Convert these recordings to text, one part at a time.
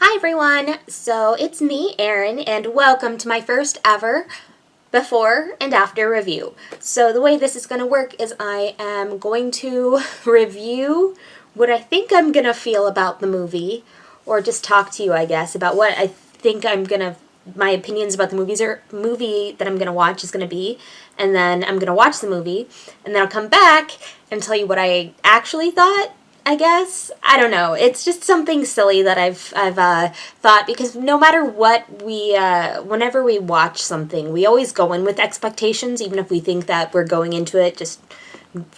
Hi everyone! So it's me, Erin, and welcome to my first ever before and after review. So the way this is going to work is I am going to review what I think I'm going to feel about the movie, or just talk to you, I guess, about what I think my opinions about the movie that I'm going to watch is going to be, and then I'm going to watch the movie, and then I'll come back and tell you what I actually thought, I guess. I don't know. It's just something silly that I've thought, because no matter what whenever we watch something, we always go in with expectations, even if we think that we're going into it just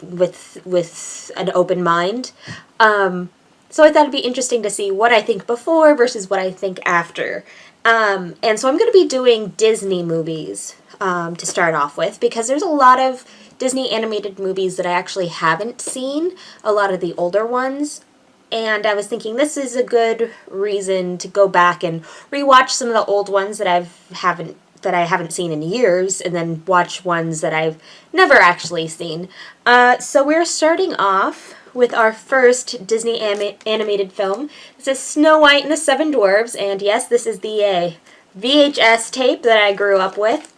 with an open mind. So I thought it'd be interesting to see what I think before versus what I think after. And so I'm going to be doing Disney movies to start off with, because there's a lot of Disney animated movies that I actually haven't seen, a lot of the older ones, and I was thinking this is a good reason to go back and rewatch some of the old ones that I haven't seen in years, and then watch ones that I've never actually seen. So we're starting off with our first Disney animated film. This is Snow White and the Seven Dwarfs, and yes, this is the VHS tape that I grew up with.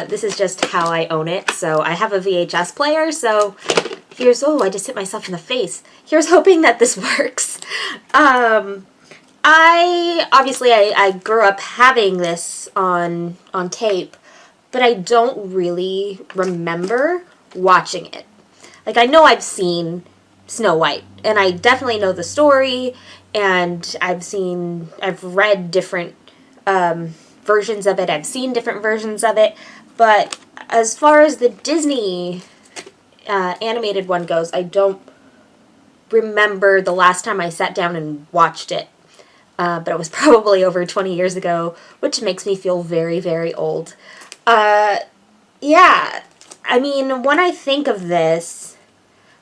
This is just how I own it. So I have a VHS player, so I just hit myself in the face. Here's hoping that this works. I grew up having this on tape, but I don't really remember watching it. Like, I know I've seen Snow White, and I definitely know the story, and I've read different versions of it, I've seen different versions of it, but as far as the Disney animated one goes, I don't remember the last time I sat down and watched it. But it was probably over 20 years ago, which makes me feel very, very old. Yeah, I mean, when I think of this,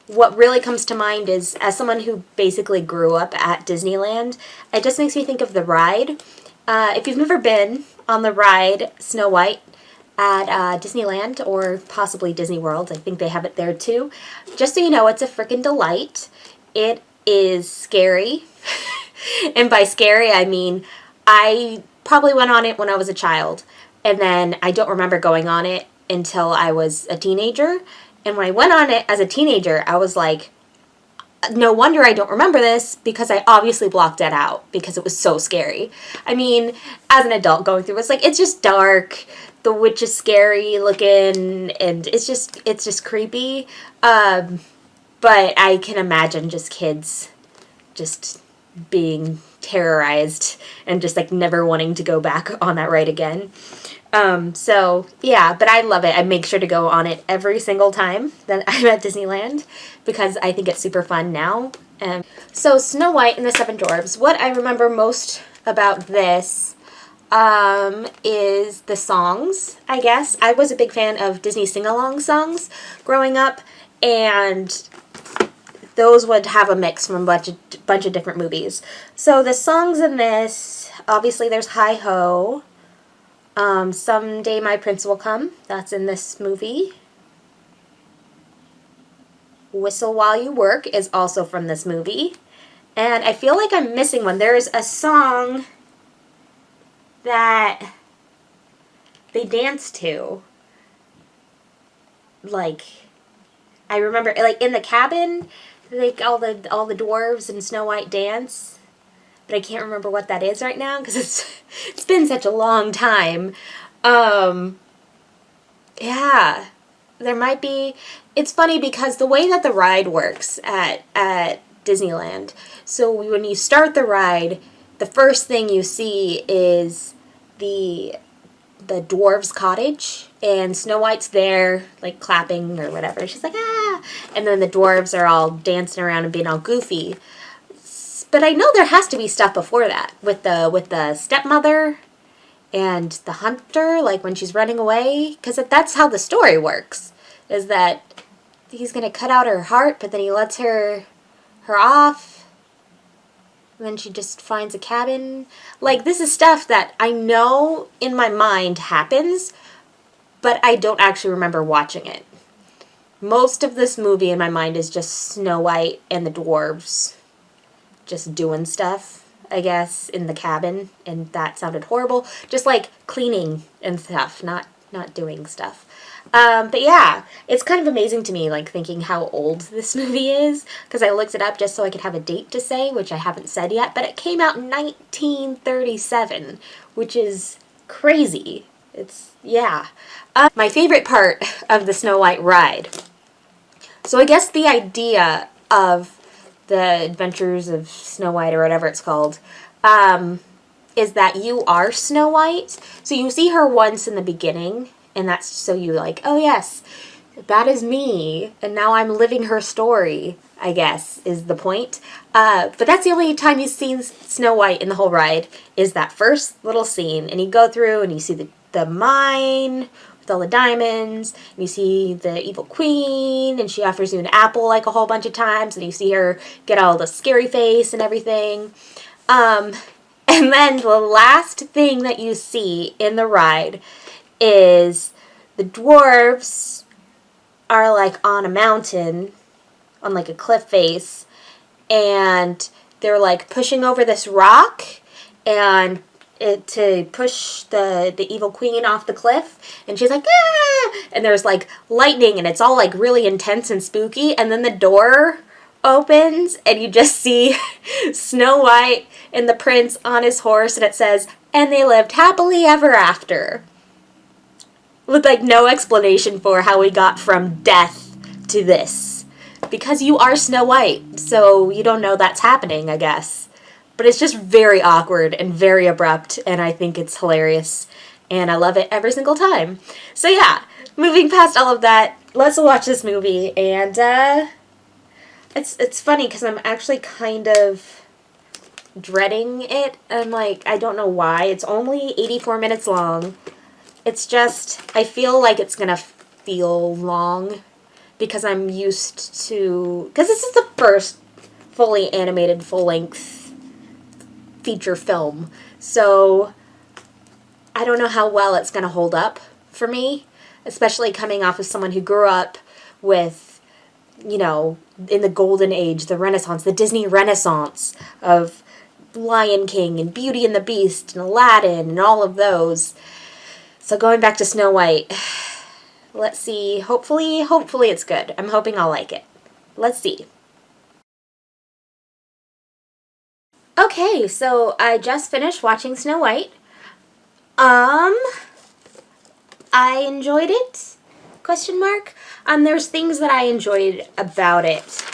what really comes to mind is, as someone who basically grew up at Disneyland, it just makes me think of the ride. If you've never been on the ride Snow White at Disneyland, or possibly Disney World, I think they have it there too, just so you know, it's a frickin' delight. It is scary. And by scary, I mean I probably went on it when I was a child, and then I don't remember going on it until I was a teenager. And when I went on it as a teenager, I was like, no wonder I don't remember this, because I obviously blocked it out because it was so scary. I mean, as an adult going through, it's like, it's just dark, the witch is scary looking, and it's just creepy. But I can imagine just kids just being terrorized and just like never wanting to go back on that ride again. So yeah, but I love it. I make sure to go on it every single time that I'm at Disneyland, because I think it's super fun now. So Snow White and the Seven Dwarfs, what I remember most about this is the songs, I guess. I was a big fan of Disney sing-along songs growing up, and those would have a mix from a bunch of different movies. So the songs in this, obviously there's Hi-Ho, Someday My Prince Will Come, that's in this movie. Whistle While You Work is also from this movie. And I feel like I'm missing one. There's a song that they dance to. Like, I remember, like, in the cabin, like, all the dwarves and Snow White dance, but I can't remember what that is right now, because it's been such a long time. Yeah, there might be. It's funny because the way that the ride works at Disneyland, so when you start the ride, the first thing you see is the dwarves' cottage, and Snow White's there, like, clapping or whatever. She's like, ah! And then the dwarves are all dancing around and being all goofy. But I know there has to be stuff before that, with the stepmother and the hunter, like, when she's running away. Because that's how the story works, is that he's going to cut out her heart, but then he lets her off. And then she just finds a cabin. Like, this is stuff that I know in my mind happens, but I don't actually remember watching it. Most of this movie in my mind is just Snow White and the dwarves just doing stuff, I guess, in the cabin, and that sounded horrible. Just like cleaning and stuff, not doing stuff. But yeah, it's kind of amazing to me, like thinking how old this movie is, because I looked it up just so I could have a date to say, which I haven't said yet, but it came out in 1937, which is crazy. It's, yeah. My favorite part of the Snow White ride. So I guess the idea of the Adventures of Snow White, or whatever it's called, is that you are Snow White. So you see her once in the beginning, and that's so you like, oh yes, that is me, and now I'm living her story, I guess, is the point. But that's the only time you've seen Snow White in the whole ride, is that first little scene, and you go through and you see the mine with all the diamonds, and you see the evil queen, and she offers you an apple like a whole bunch of times, and you see her get all the scary face and everything. And then the last thing that you see in the ride is the dwarves are like on a mountain, on like a cliff face, and they're like pushing over this rock and to push the evil queen off the cliff, and she's like, ah! And there's like lightning, and it's all like really intense and spooky, and then the door opens and you just see Snow White and the prince on his horse, and it says, and they lived happily ever after, with like no explanation for how we got from death to this, because you are Snow White, so you don't know that's happening, I guess. But it's just very awkward and very abrupt, and I think it's hilarious, and I love it every single time. So yeah, moving past all of that, let's watch this movie, and it's funny because I'm actually kind of dreading it, and like, I don't know why. It's only 84 minutes long. It's just, I feel like it's gonna feel long because I'm used to, because this is the first fully animated, full-length feature film, so I don't know how well it's gonna hold up for me, especially coming off of someone who grew up with, you know, in the golden age, the Renaissance, the Disney Renaissance of Lion King and Beauty and the Beast and Aladdin and all of those. So going back to Snow White, let's see, hopefully it's good. I'm hoping I'll like it. Let's see. Okay, so I just finished watching Snow White. I enjoyed it? Question mark. There's things that I enjoyed about it.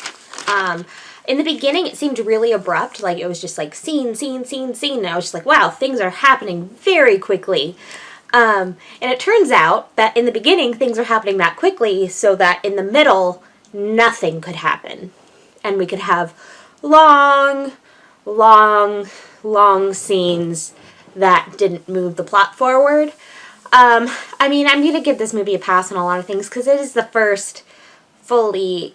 In the beginning, it seemed really abrupt, like it was just like scene, scene, scene, scene, and I was just like, wow, things are happening very quickly. And it turns out that in the beginning, things are happening that quickly, so that in the middle, nothing could happen. And we could have long scenes that didn't move the plot forward. I mean, I'm going to give this movie a pass on a lot of things, because it is the first full-length,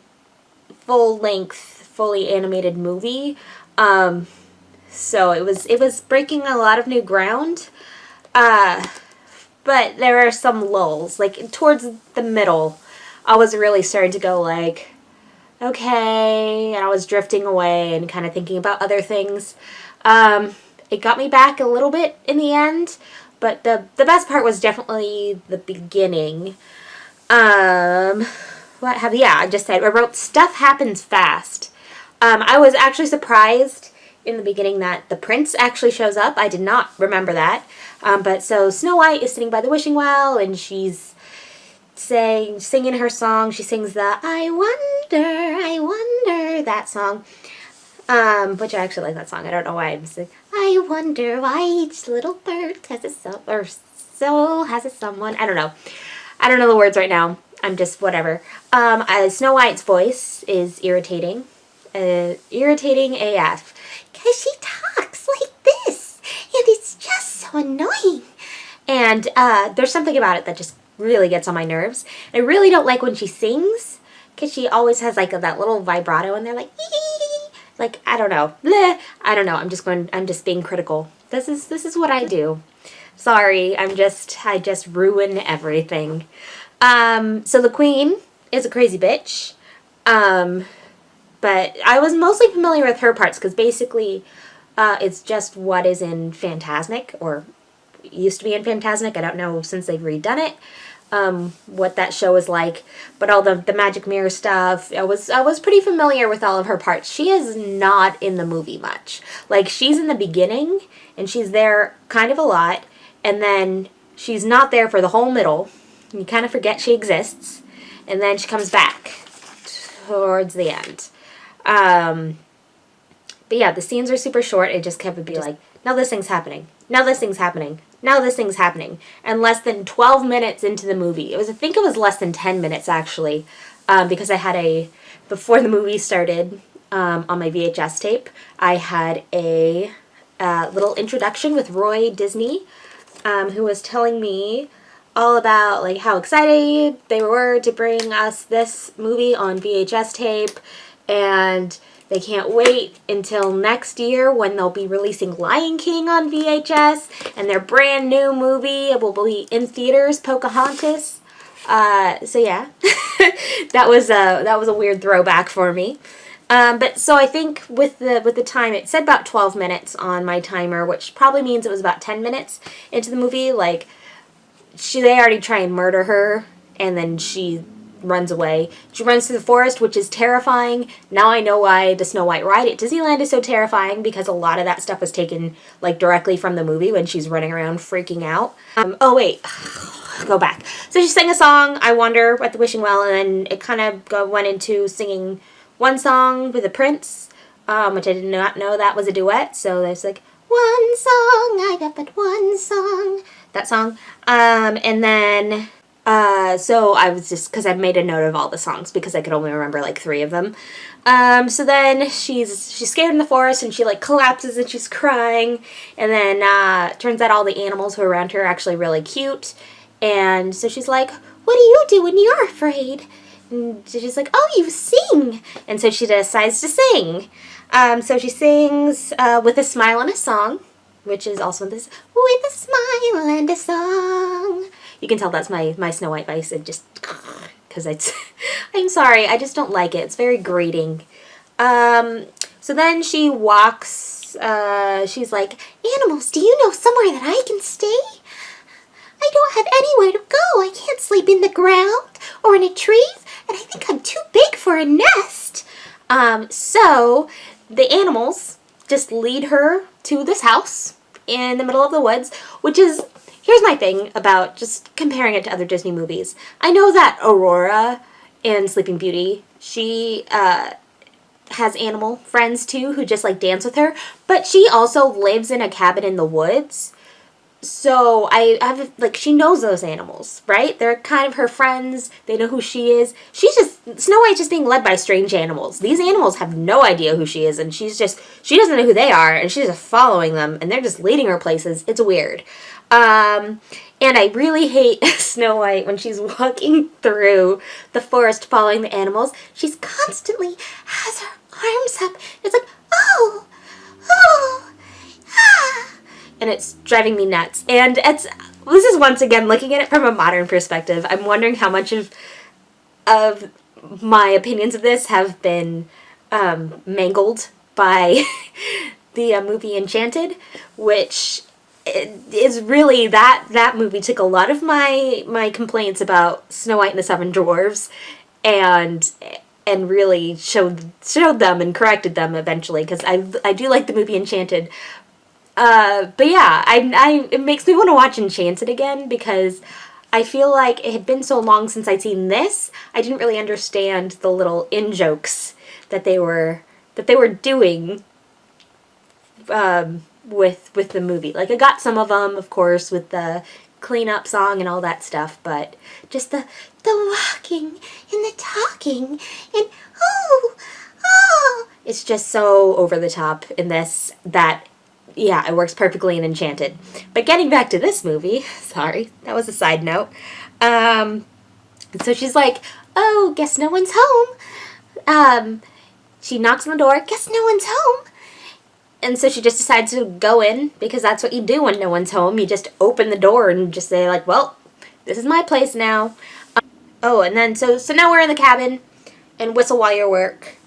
fully animated movie. So it was breaking a lot of new ground. But there are some lulls. Like, towards the middle, I was really starting to go like, okay, and I was drifting away and kind of thinking about other things. It got me back a little bit in the end, but the best part was definitely the beginning. Yeah, I just said, I wrote, stuff happens fast. I was actually surprised in the beginning that the prince actually shows up. I did not remember that. But so Snow White is sitting by the wishing well, and she's singing her song. She sings the I wonder, that song. Which I actually like that song. I don't know why. I'm just like, I wonder why each little bird has its soul has its someone. I don't know. I don't know the words right now. I'm just whatever. Snow White's voice is irritating. Irritating AF. Because she talks like this. And it's just so annoying. And there's something about it that just really gets on my nerves. I really don't like when she sings, because she always has like that little vibrato and they're like, ee! Like, I don't know. Bleh. I don't know. I'm just being critical. This is what I do. Sorry, I just ruin everything. So the queen is a crazy bitch. But I was mostly familiar with her parts because basically it's just what is in Fantasmic, or used to be in Fantasmic. I don't know since they've redone it what that show is like, but all the magic mirror stuff, I was pretty familiar with all of her parts. She is not in the movie much. Like, she's in the beginning and she's there kind of a lot, and then she's not there for the whole middle. You kind of forget she exists, and then she comes back towards the end. But yeah, the scenes are super short. It just kept be like, now this thing's happening. Now this thing's happening. Now this thing's happening. And less than 12 minutes into the movie. I think it was less than 10 minutes actually, because I had before the movie started, on my VHS tape, I had a little introduction with Roy Disney, who was telling me all about like how excited they were to bring us this movie on VHS tape, and they can't wait until next year when they'll be releasing Lion King on VHS, and their brand new movie will be in theaters, Pocahontas. So yeah, that was a weird throwback for me. But so I think with the time, it said about 12 minutes on my timer, which probably means it was about 10 minutes into the movie. Like, they already try and murder her, and then she runs away. She runs through the forest, which is terrifying. Now I know why the Snow White ride at Disneyland is so terrifying, because a lot of that stuff was taken like directly from the movie when she's running around freaking out. Oh wait, go back. So she sang a song, I Wander at the Wishing Well, and then it kind of went into singing one song with a prince, which I did not know that was a duet. So there's like, one song, I got but one song. That song. And then so I was just, because I made a note of all the songs because I could only remember like 3 of them. So then she's scared in the forest, and she like collapses and she's crying, and then turns out all the animals who are around her are actually really cute, and so she's like, what do you do when you're afraid? And she's like, oh, you sing. And so she decides to sing. So she sings With a Smile and a Song, which is also this, with a smile and a song. You can tell that's my Snow White voice. It just, because I'm sorry, I just don't like it. It's very grating. So then she walks, she's like, animals, do you know somewhere that I can stay? I don't have anywhere to go. I can't sleep in the ground or in a tree, and I think I'm too big for a nest. So the animals just lead her to this house in the middle of the woods, which is, here's my thing about just comparing it to other Disney movies. I know that Aurora in Sleeping Beauty, she has animal friends too who just like dance with her, but she also lives in a cabin in the woods. So I have, like, she knows those animals, right? They're kind of her friends. They know who she is. Snow White's just being led by strange animals. These animals have no idea who she is, and she doesn't know who they are, and she's just following them, and they're just leading her places. It's weird. And I really hate Snow White when she's walking through the forest following the animals. She's constantly has her arms up. It's like, oh, ah. And it's driving me nuts. And this is once again looking at it from a modern perspective. I'm wondering how much of my opinions of this have been mangled by the movie Enchanted, which is really that movie took a lot of my complaints about Snow White and the Seven Dwarfs and really showed them and corrected them eventually, because I do like the movie Enchanted. But yeah, it makes me want to watch Enchanted again, because I feel like it had been so long since I'd seen this, I didn't really understand the little in-jokes that they were doing with the movie. Like, I got some of them, of course, with the cleanup song and all that stuff, but just the walking and the talking and oh, it's just so over the top in this that, yeah, it works perfectly in Enchanted. But getting back to this movie, sorry, that was a side note. So she's like, oh, guess no one's home. She knocks on the door, guess no one's home. And so she just decides to go in, because that's what you do when no one's home. You just open the door and just say, like, well, this is my place now. Oh, and then so now we're in the cabin, and Whistle While You Work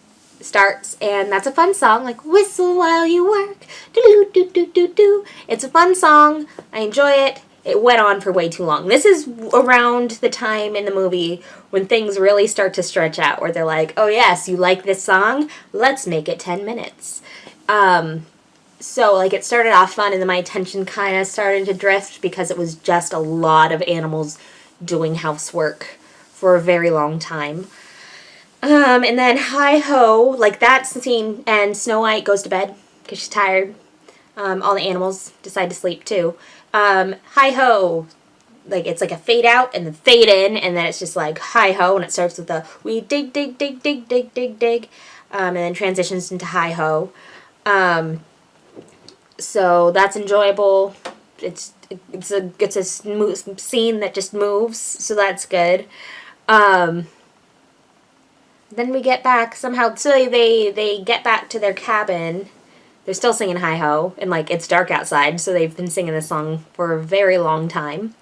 starts, and that's a fun song, like whistle while you work, do do do do do. It's a fun song. I enjoy it. It went on for way too long. This is around the time in the movie when things really start to stretch out, where they're like, oh yes, you like this song? Let's make it 10 minutes. So, like, it started off fun, and then my attention kind of started to drift because it was just a lot of animals doing housework for a very long time. And then hi-ho, like that scene, and Snow White goes to bed because she's tired. All the animals decide to sleep too. Hi-ho, like it's like a fade out and then fade in, and then it's just like hi-ho, and it starts with the we dig, dig, dig, dig, dig, dig, dig, and then transitions into hi-ho. So that's enjoyable. It's a smooth scene that just moves, so that's good. Then we get back somehow. So they get back to their cabin. They're still singing hi-ho, and like it's dark outside, so they've been singing this song for a very long time.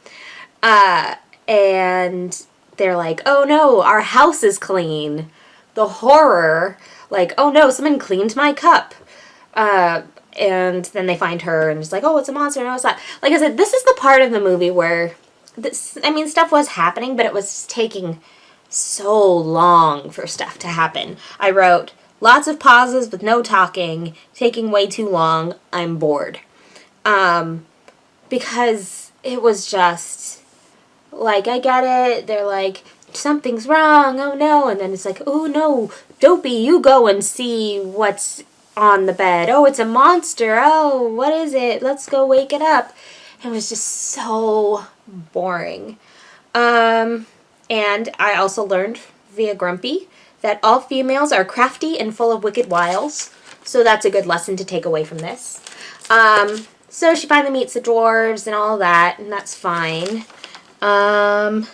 And they're like, oh no, our house is clean. The horror. Like, oh no, someone cleaned my cup. And then they find her, and it's like, oh, it's a monster. No, it's not. Like I said, this is the part of the movie where stuff was happening, but it was taking so long for stuff to happen. I wrote, lots of pauses with no talking, taking way too long, I'm bored. Because it was just, like, I get it, they're like, something's wrong, oh no, and then it's like, oh no, Dopey, you go and see what's on the bed. Oh, it's a monster, oh, what is it? Let's go wake it up. It was just so boring. And I also learned via Grumpy that all females are crafty and full of wicked wiles. So that's a good lesson to take away from this. So she finally meets the dwarves and all that, and that's fine. I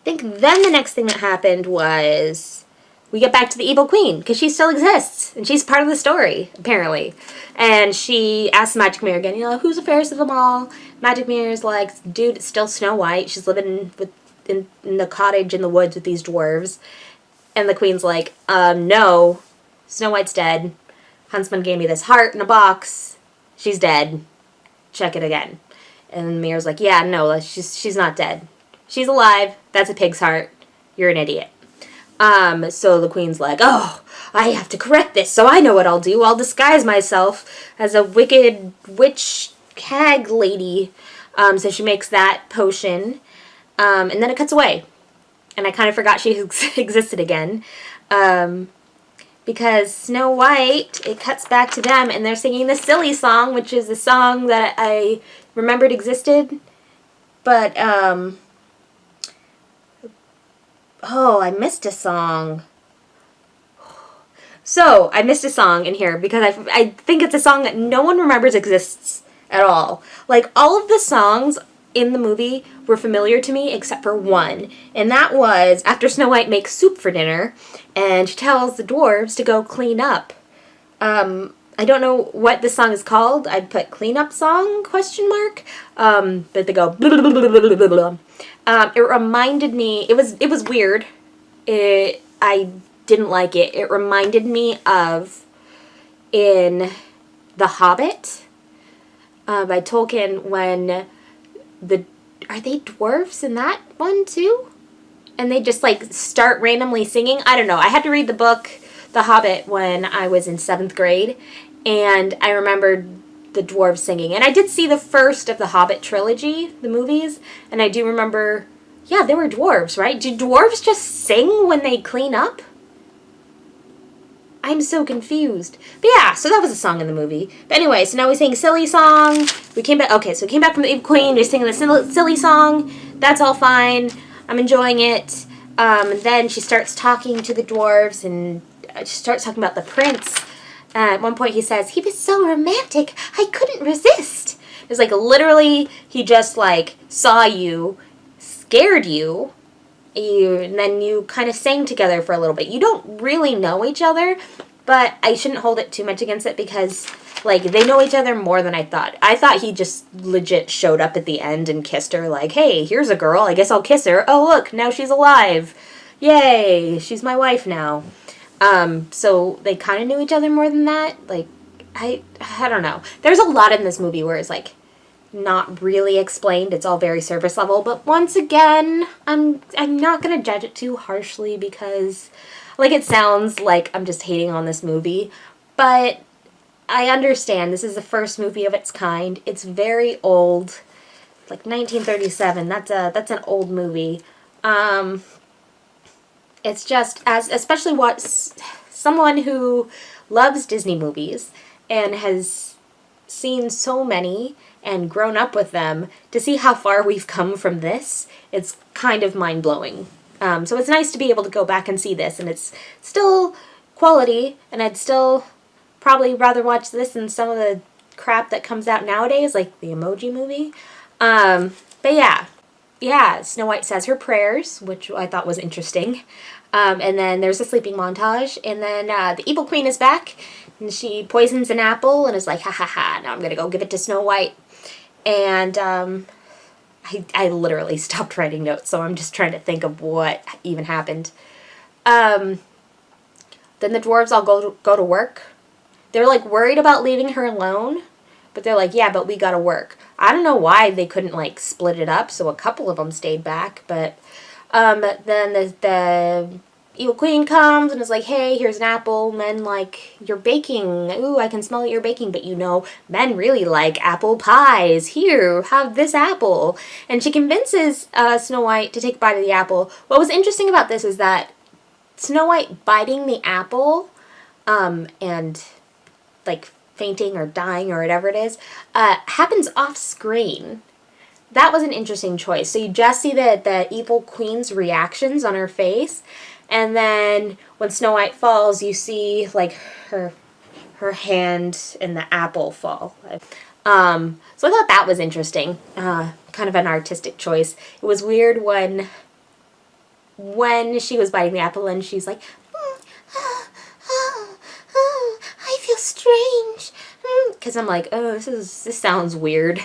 think then the next thing that happened was we get back to the evil queen, because she still exists, and she's part of the story, apparently. And she asks the Magic Mirror again, who's the fairest of them all? Magic Mirror's like, dude, it's still Snow White. She's living in the cottage in the woods with these dwarves. And the queen's like, no, Snow White's dead. Huntsman gave me this heart in a box. She's dead. Check it again. And Mirror's like, yeah, no, she's not dead. She's alive. That's a pig's heart. You're an idiot. So the queen's like, oh, I have to correct this, so I know what I'll do. I'll disguise myself as a wicked witch hag lady. So she makes that potion. And then it cuts away. And I kind of forgot she existed again. Because Snow White, it cuts back to them, and they're singing the Silly Song, which is a song that I remembered existed. But, oh, I missed a song. So, I missed a song in here because I think it's a song that no one remembers exists at all. Like, all of the songs in the movie were familiar to me except for one. And that was after Snow White makes soup for dinner and she tells the dwarves to go clean up. I don't know what this song is called. I'd put cleanup song, ? But they go blah, blah, blah, blah, blah, blah. It reminded me, it was weird. I didn't like it. It reminded me of in The Hobbit by Tolkien when are they dwarfs in that one too? And they just like start randomly singing. I don't know. I had to read the book The Hobbit when I was in 7th grade, and I remembered the dwarves singing. And I did see the first of the Hobbit trilogy, the movies, and I do remember, yeah, they were dwarves, right? Do dwarves just sing when they clean up? I'm so confused. But yeah, so that was a song in the movie. But anyway, so now we sing Silly Song. We came back, okay, so we came back from the Evil Queen. We're singing the Silly Song. That's all fine. I'm enjoying it. Then she starts talking to the dwarves, and she starts talking about the prince. At one point he says, he was so romantic, I couldn't resist. It's like literally he just like saw you, scared you, and then you kind of sang together for a little bit. You don't really know each other, but I shouldn't hold it too much against it because, like, they know each other more than I thought. I thought he just legit showed up at the end and kissed her, like, hey, here's a girl, I guess I'll kiss her. Oh, look, now she's alive. Yay, she's my wife now. So they kind of knew each other more than that. Like, I don't know. There's a lot in this movie where it's like not really explained. It's all very surface level. But once again, I'm not gonna judge it too harshly because, like, it sounds like I'm just hating on this movie, but I understand this is the first movie of its kind. It's very old, like 1937. That's an old movie. It's just as especially what someone who loves Disney movies and has seen so many and grown up with them, to see how far we've come from this, it's kind of mind-blowing. So it's nice to be able to go back and see this, and it's still quality, and I'd still probably rather watch this than some of the crap that comes out nowadays, like the Emoji Movie. But yeah, Snow White says her prayers, which I thought was interesting. And then there's a sleeping montage, and then the evil queen is back, and she poisons an apple and is like, ha ha ha, now I'm gonna go give it to Snow White. And I literally stopped writing notes, so I'm just trying to think of what even happened. Then the dwarves all go to work. They're like worried about leaving her alone, but they're like, yeah, but we gotta work. I don't know why they couldn't like split it up, so a couple of them stayed back, but then the evil queen comes and is like, hey, here's an apple. Men like, you're baking. Ooh, I can smell that you're baking, but you know, men really like apple pies. Here, have this apple. And she convinces Snow White to take a bite of the apple. What was interesting about this is that Snow White biting the apple and like fainting or dying or whatever it is happens off screen. That was an interesting choice. So you just see the evil queen's reactions on her face, and then when Snow White falls, you see like her hand and the apple fall. So I thought that was interesting. Kind of an artistic choice. It was weird when she was biting the apple and she's like, I feel strange. Because I'm like, oh, this sounds weird.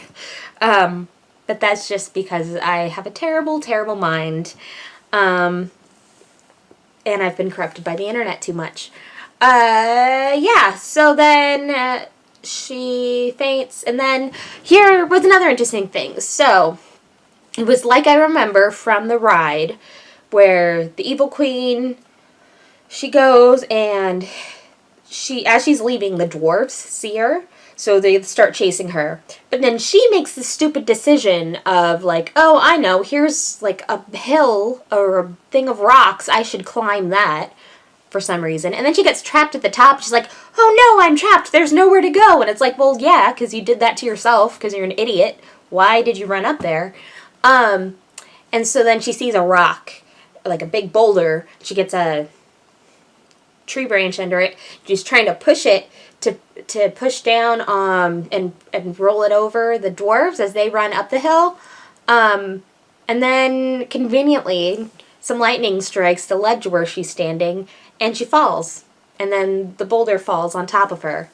But that's just because I have a terrible, terrible mind. And I've been corrupted by the internet too much. Yeah, so then she faints. And then here was another interesting thing. So it was like I remember from the ride where the evil queen, she goes and as she's leaving, the dwarves see her. So they start chasing her. But then she makes the stupid decision of like, oh, I know, here's like a hill or a thing of rocks. I should climb that for some reason. And then she gets trapped at the top. She's like, oh no, I'm trapped. There's nowhere to go. And it's like, well, yeah, because you did that to yourself because you're an idiot. Why did you run up there? And so then she sees a rock, like a big boulder. She gets a tree branch under it. She's trying to push it to push down and roll it over the dwarves as they run up the hill. And then conveniently some lightning strikes the ledge where she's standing and she falls. And then the boulder falls on top of her.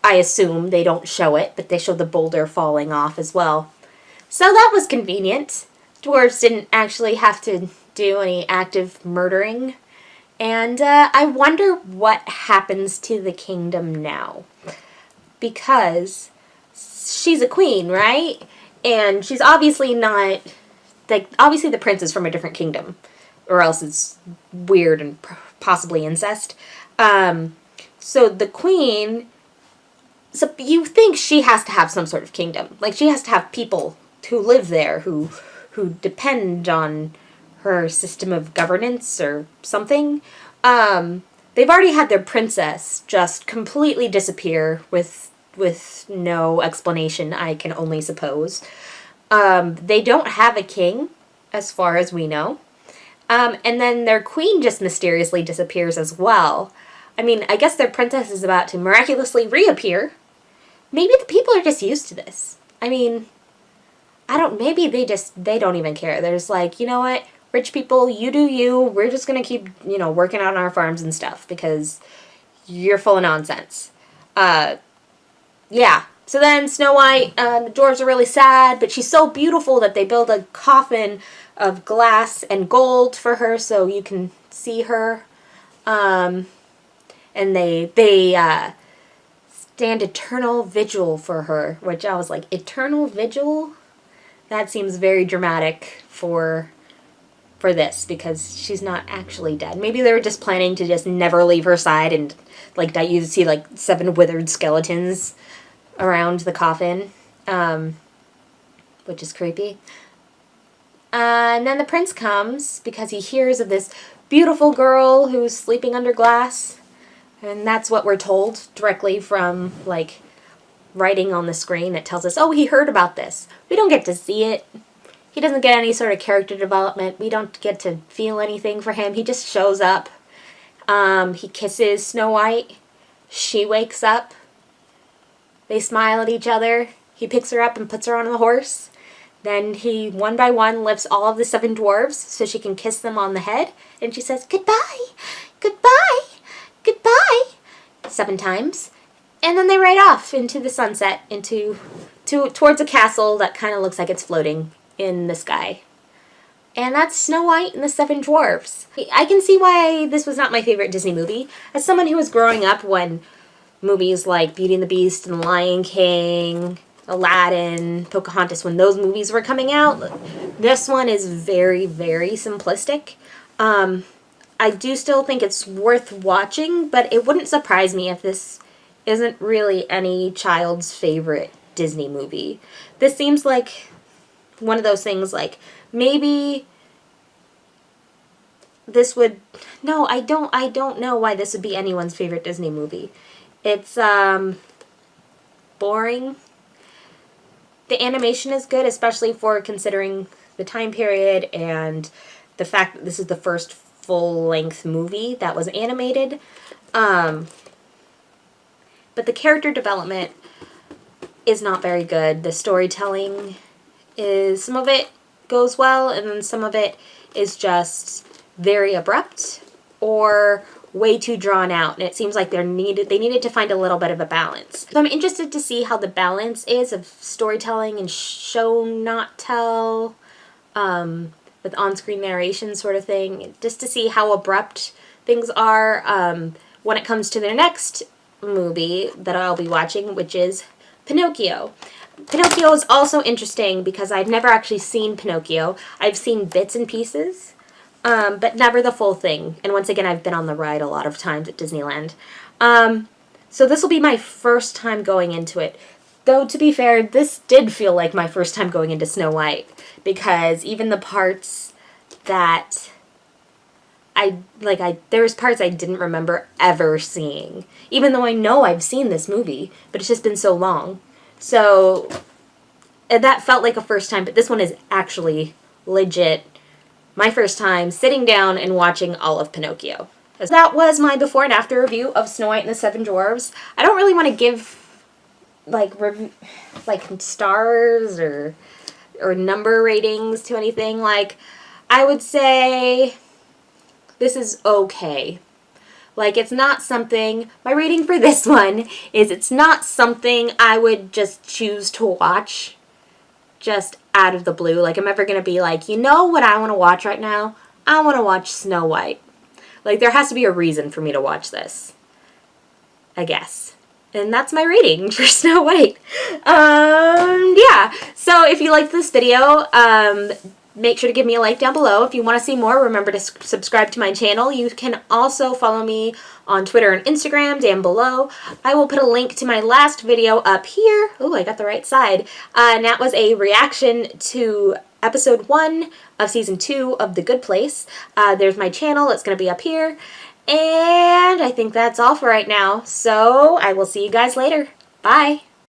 I assume they don't show it, but they show the boulder falling off as well. So that was convenient. Dwarves didn't actually have to do any active murdering. And I wonder what happens to the kingdom now. Because she's a queen, right? And she's obviously not... like, obviously the prince is from a different kingdom. Or else it's weird and possibly incest. So the queen... so you think she has to have some sort of kingdom. Like, she has to have people who live there, who depend on her system of governance or something. They've already had their princess just completely disappear with no explanation, I can only suppose. They don't have a king, as far as we know. And then their queen just mysteriously disappears as well. I mean, I guess their princess is about to miraculously reappear. Maybe the people are just used to this. I mean, maybe they don't even care. They're just like, you know what? Rich people, you do you. We're just going to keep, working out on our farms and stuff because you're full of nonsense. Yeah. So then Snow White, the dwarves are really sad, but she's so beautiful that they build a coffin of glass and gold for her so you can see her. and they stand eternal vigil for her, which I was like, eternal vigil? That seems very dramatic for this, because she's not actually dead. Maybe they were just planning to just never leave her side, and like that you see like 7 withered skeletons around the coffin, which is creepy. And then the prince comes because he hears of this beautiful girl who's sleeping under glass, and that's what we're told directly from like writing on the screen that tells us, oh, he heard about this. We don't get to see it. He doesn't get any sort of character development. We don't get to feel anything for him. He just shows up. He kisses Snow White. She wakes up. They smile at each other. He picks her up and puts her on the horse. Then he, one by one, lifts all of the 7 dwarves so she can kiss them on the head. And she says, goodbye, goodbye, goodbye, 7 times. And then they ride off into the sunset, towards a castle that kind of looks like it's floating in the sky. And that's Snow White and the 7 Dwarfs. I can see why this was not my favorite Disney movie. As someone who was growing up when movies like Beauty and the Beast and Lion King, Aladdin, Pocahontas, when those movies were coming out, this one is very, very simplistic. I do still think it's worth watching, but it wouldn't surprise me if this isn't really any child's favorite Disney movie. This seems like one of those things, like, maybe this would... No, I don't know why this would be anyone's favorite Disney movie. It's, boring. The animation is good, especially for considering the time period and the fact that this is the first full-length movie that was animated. But the character development is not very good. The storytelling is, some of it goes well, and then some of it is just very abrupt or way too drawn out, and it seems like they needed to find a little bit of a balance. So I'm interested to see how the balance is of storytelling and show not tell, with on-screen narration sort of thing, just to see how abrupt things are when it comes to their next movie that I'll be watching, which is Pinocchio. Pinocchio is also interesting because I've never actually seen Pinocchio. I've seen bits and pieces, but never the full thing. And once again, I've been on the ride a lot of times at Disneyland. So this will be my first time going into it. Though, to be fair, this did feel like my first time going into Snow White, because even the parts that there's parts I didn't remember ever seeing, even though I know I've seen this movie, but it's just been so long. So that felt like a first time, but this one is actually legit my first time sitting down and watching all of Pinocchio. That was my before and after review of Snow White and the 7 Dwarfs. I don't really want to give like stars or number ratings to anything. Like, I would say this is okay. Like, it's not something, my rating for this one is it's not something I would just choose to watch just out of the blue. Like, I'm ever going to be like, you know what I want to watch right now? I want to watch Snow White. Like, there has to be a reason for me to watch this, I guess. And that's my rating for Snow White. Yeah. So if you liked this video, make sure to give me a like down below. If you want to see more, remember to subscribe to my channel. You can also follow me on Twitter and Instagram down below. I will put a link to my last video up here. Oh, I got the right side. And that was a reaction to episode 1 of season 2 of The Good Place. There's my channel. It's going to be up here. And I think that's all for right now. So I will see you guys later. Bye.